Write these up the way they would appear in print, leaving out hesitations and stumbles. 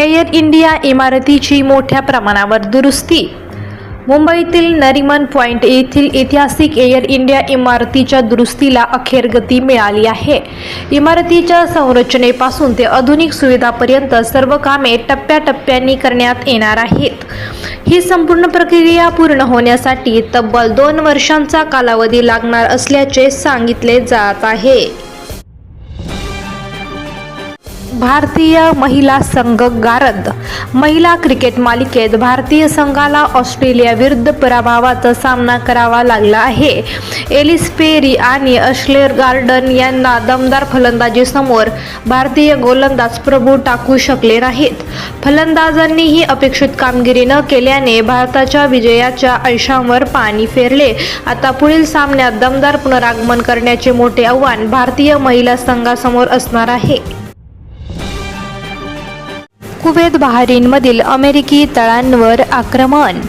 Air India इमारतीची मोठ्या प्रमाणावर दुरुस्ती. मुंबईतील नरिमन पॉइंट येथील ऐतिहासिक एअर इंडिया इमारतीच्या दुरुस्तीला अखेर गती मिळाली आहे. इमारतीच्या संरचनेपासून ते आधुनिक सुविधांपर्यंत सर्व कामे टप्प्याटप्प्याने करण्यात येणार आहेत. ही संपूर्ण प्रक्रिया पूर्ण होण्यासाठी तब्बल 2 वर्षांचा कालावधी लागणार असल्याचे सांगितले जात आहे. भारतीय महिला संघ गारद. महिला क्रिकेट मालिकेत भारतीय संघाला ऑस्ट्रेलियाविरुद्ध पराभवाचा सामना करावा लागला आहे. एलिस पेरी आणि ॲशले गॉर्डन यांना दमदार फलंदाजीसमोर भारतीय गोलंदाज प्रभू टाकू शकले नाहीत. फलंदाजांनीही अपेक्षित कामगिरी न केल्याने भारताच्या विजयाच्या आशांवर पाणी फेरले. आता पुढील सामन्यात दमदार पुनरागमन करण्याचे मोठे आव्हान भारतीय महिला संघासमोर असणार आहे. कुवेत बहारीनमधील अमेरिकी तळांवर आक्रमण.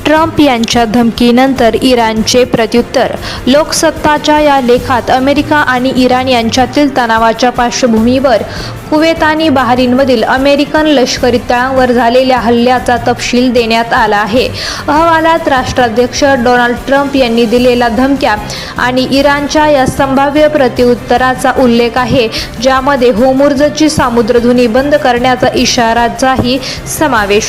ट्रम्प यांच्या धमकीनंतर इराणचे प्रत्युत्तर. लोकसत्ताच्या या लेखात अमेरिका आणि इराण यांच्यातील तणावाच्या पार्श्वभूमीवर कुवेत आणि बहारीनमधील अमेरिकन लष्करी तळांवर झालेल्या हल्ल्याचा तपशील देण्यात आला आहे. अहवालात राष्ट्राध्यक्ष डोनाल्ड ट्रम्प यांनी दिलेल्या धमक्या आणि इराणच्या या संभाव्य प्रत्युत्तराचा उल्लेख आहे, ज्यामध्ये होर्मुझची सामुद्रधुनी बंद करण्याचा इशाराचाही समावेश